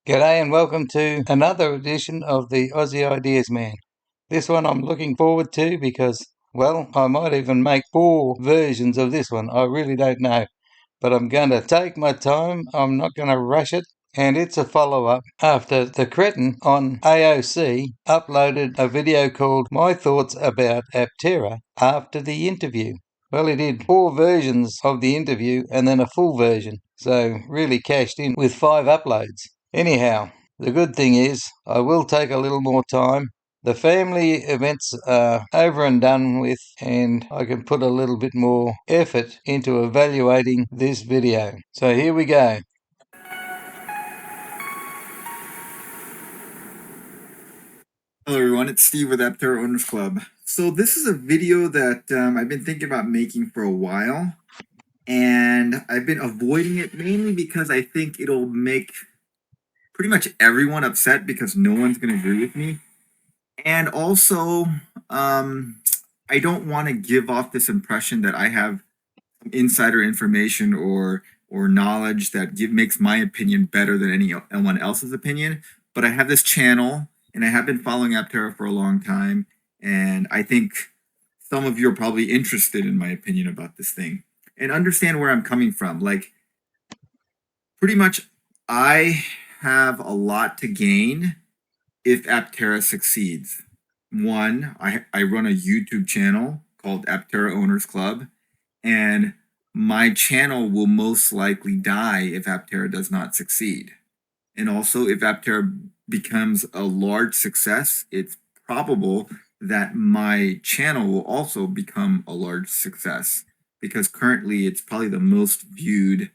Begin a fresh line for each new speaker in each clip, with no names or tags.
G'day and welcome to another edition of the Aussie Ideas Man. This one I'm looking forward to because, well, I might even make 4 versions of this one. I really don't know. But I'm going to take my time. I'm not going to rush it. And it's a follow-up after the cretin on AOC uploaded a video called My Thoughts About APTERA after the interview. Well, he did 4 versions of the interview and then a full version. So really cashed in with 5 uploads. Anyhow, the good thing is I will take a little more time. The family events are over and done with, and I can put a little bit more effort into evaluating this video. So here we go.
Hello everyone, it's Steve with APTERA Owners Club. So this is a video that I've been thinking about making for a while, and I've been avoiding it mainly because I think it'll make pretty much everyone upset because no one's going to agree with me. And also, I don't want to give off this impression that I have insider information or knowledge that makes my opinion better than anyone else's opinion. But I have this channel, and I have been following APTERA for a long time, and I think some of you are probably interested in my opinion about this thing and understand where I'm coming from. Like, pretty much, I have a lot to gain if APTERA succeeds. One, I run a YouTube channel called APTERA Owners Club, and my channel will most likely die if APTERA does not succeed. And also, if APTERA becomes a large success, it's probable that my channel will also become a large success, because currently it's probably the most viewed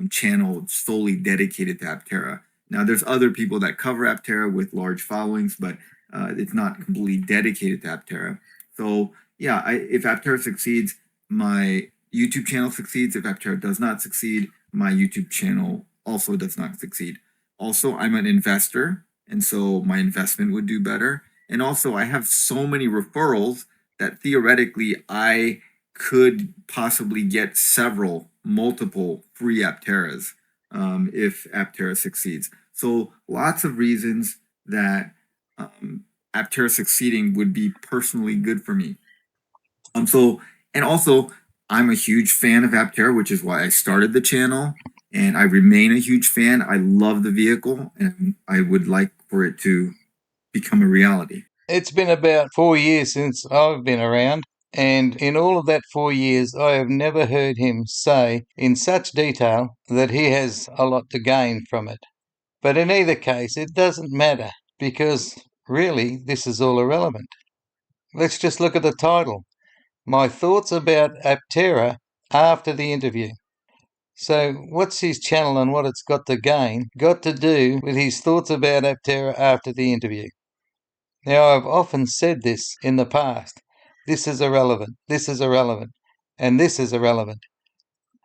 channel solely dedicated to APTERA. Now, there's other people that cover APTERA with large followings, but it's not completely dedicated to APTERA. So, yeah, if APTERA succeeds, my YouTube channel succeeds. If APTERA does not succeed, my YouTube channel also does not succeed. Also, I'm an investor, and so my investment would do better. And also, I have so many referrals that theoretically I could possibly get multiple free APTERAs if APTERA succeeds. So lots of reasons that APTERA succeeding would be personally good for me. And also, I'm a huge fan of APTERA, which is why I started the channel, and I remain a huge fan. I love the vehicle, and I would like for it to become a reality.
It's been about 4 years since I've been around, and in all of that 4 years, I have never heard him say in such detail that he has a lot to gain from it. But in either case, it doesn't matter because really this is all irrelevant. Let's just look at the title. My thoughts about APTERA after the interview. So, what's his channel and what it's got to gain got to do with his thoughts about APTERA after the interview? Now, I've often said this in the past. This is irrelevant, this is irrelevant, and this is irrelevant.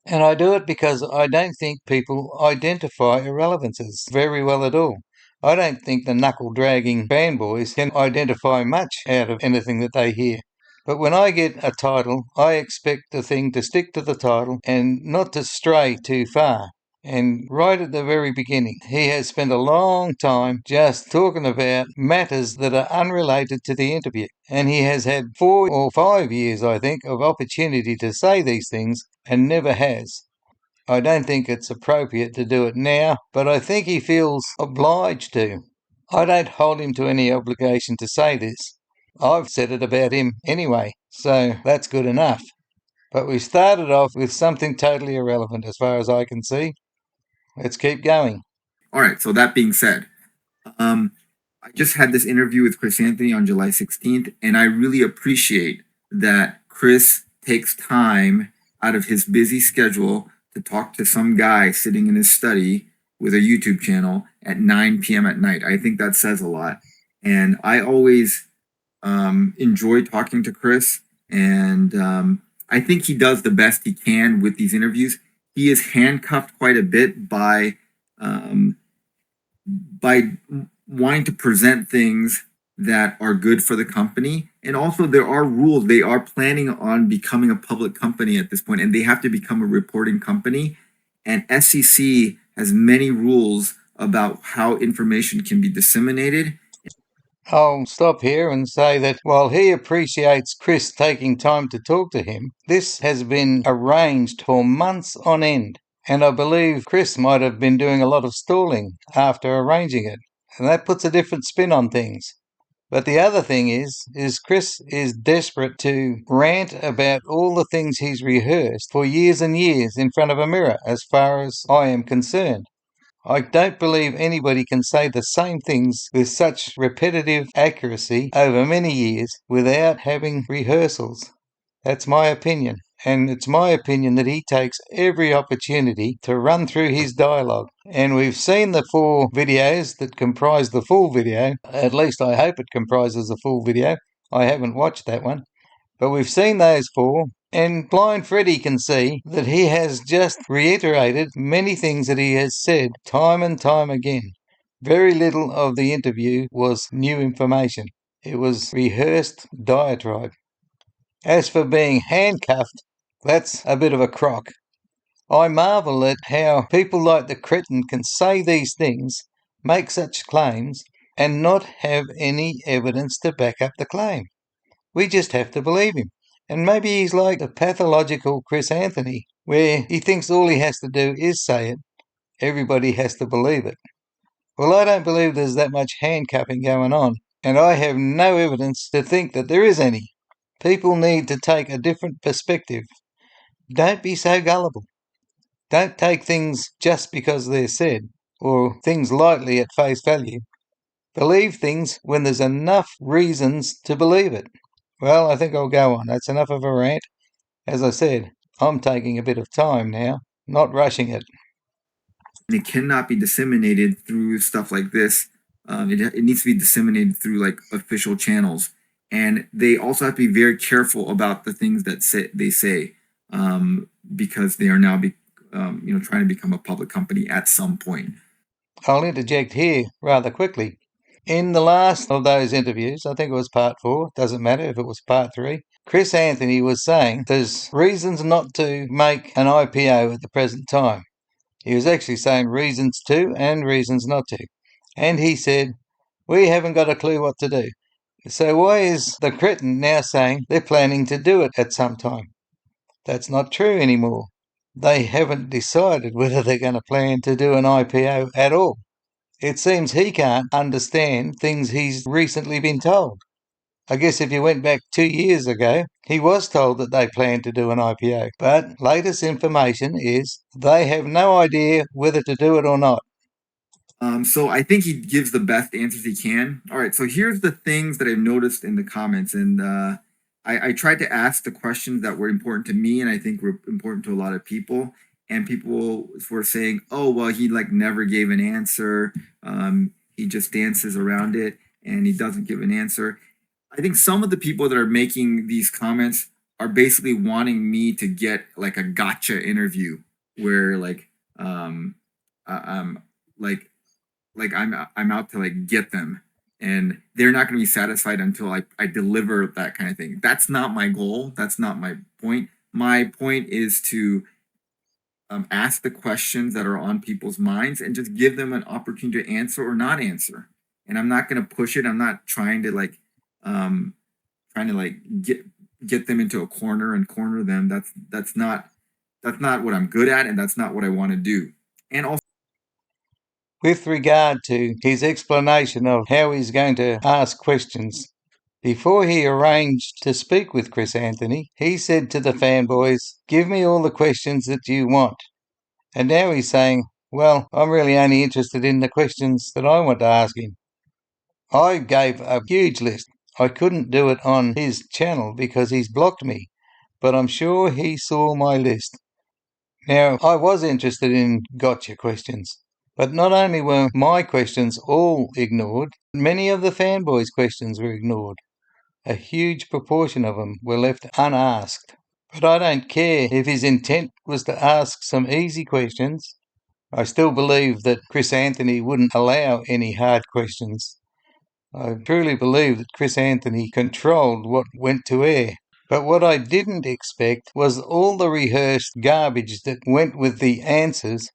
And I do it because I don't think people identify irrelevances very well at all. I don't think the knuckle-dragging fanboys can identify much out of anything that they hear. But when I get a title, I expect the thing to stick to the title and not to stray too far. And right at the very beginning, he has spent a long time just talking about matters that are unrelated to the interview. And he has had 4 or 5 years, I think, of opportunity to say these things and never has. I don't think it's appropriate to do it now, but I think he feels obliged to. I don't hold him to any obligation to say this. I've said it about him anyway, so that's good enough. But we started off with something totally irrelevant as far as I can see. Let's keep going.
All right, so that being said, I just had this interview with Chris Anthony on July 16th, and I really appreciate that Chris takes time out of his busy schedule to talk to some guy sitting in his study with a YouTube channel at 9 p.m. at night. I think that says a lot. And I always enjoy talking to Chris, and I think he does the best he can with these interviews. He is handcuffed quite a bit um, by wanting to present things that are good for the company. And also, there are rules. They are planning on becoming a public company at this point, and they have to become a reporting company. And SEC has many rules about how information can be disseminated.
I'll stop here and say that while he appreciates Chris taking time to talk to him, this has been arranged for months on end. And I believe Chris might have been doing a lot of stalling after arranging it. And that puts a different spin on things. But the other thing is Chris is desperate to rant about all the things he's rehearsed for years and years in front of a mirror, as far as I am concerned. I don't believe anybody can say the same things with such repetitive accuracy over many years without having rehearsals. That's my opinion. And it's my opinion that he takes every opportunity to run through his dialogue. And we've seen the 4 videos that comprise the full video. At least I hope it comprises the full video. I haven't watched that one. But we've seen those 4, and Blind Freddy can see that he has just reiterated many things that he has said time and time again. Very little of the interview was new information. It was rehearsed diatribe. As for being handcuffed, that's a bit of a crock. I marvel at how people like the cretin can say these things, make such claims, and not have any evidence to back up the claim. We just have to believe him. And maybe he's like the pathological Chris Anthony, where he thinks all he has to do is say it. Everybody has to believe it. Well, I don't believe there's that much handcuffing going on, and I have no evidence to think that there is any. People need to take a different perspective. Don't be so gullible. Don't take things just because they're said, or things lightly at face value. Believe things when there's enough reasons to believe it. Well, I think I'll go on. That's enough of a rant. As I said, I'm taking a bit of time now, not rushing it.
And it cannot be disseminated through stuff like this. It needs to be disseminated through like official channels, and they also have to be very careful about the things that they say, because they are now trying to become a public company at some point.
I'll interject here rather quickly. In the last of those interviews, I think it was part 4, doesn't matter if it was part 3, Chris Anthony was saying there's reasons not to make an IPO at the present time. He was actually saying reasons to and reasons not to. And he said, we haven't got a clue what to do. So why is the cretin now saying they're planning to do it at some time? That's not true anymore. They haven't decided whether they're going to plan to do an IPO at all. It seems he can't understand things he's recently been told. I guess if you went back 2 years ago, he was told that they planned to do an IPO. But latest information is they have no idea whether to do it or not.
So I think he gives the best answers he can. All right, so here's the things that I've noticed in the comments, and I tried to ask the questions that were important to me, and I think were important to a lot of people. And people were saying, "Oh, well, he like never gave an answer. He just dances around it, and he doesn't give an answer." I think some of the people that are making these comments are basically wanting me to get like a gotcha interview where I'm like I'm out to like get them, and they're not going to be satisfied until I deliver that kind of thing. That's not my goal. That's not my point. My point is to ask the questions that are on people's minds and just give them an opportunity to answer or not answer. And I'm not going to push it. I'm not trying to get them into a corner and corner them. That's not what I'm good at, and that's not what I want to do. And also,
with regard to his explanation of how he's going to ask questions, before he arranged to speak with Chris Anthony, he said to the fanboys, give me all the questions that you want. And now he's saying, well, I'm really only interested in the questions that I want to ask him. I gave a huge list. I couldn't do it on his channel because he's blocked me, but I'm sure he saw my list. Now, I was interested in gotcha questions, but not only were my questions all ignored, many of the fanboys' questions were ignored. A huge proportion of them were left unasked. But I don't care if his intent was to ask some easy questions. I still believe that Chris Anthony wouldn't allow any hard questions. I truly believe that Chris Anthony controlled what went to air. But what I didn't expect was all the rehearsed garbage that went with the answers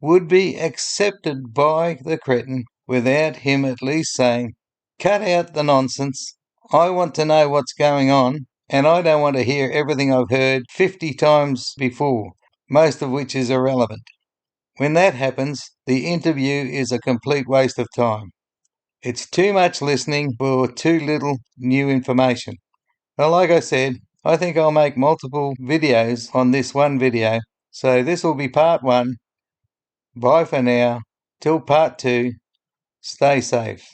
would be accepted by the cretin without him at least saying, "Cut out the nonsense. I want to know what's going on, and I don't want to hear everything I've heard 50 times before, most of which is irrelevant." When that happens, the interview is a complete waste of time. It's too much listening for too little new information. Well, like I said, I think I'll make multiple videos on this one video. So this will be part one. Bye for now. Till part two. Stay safe.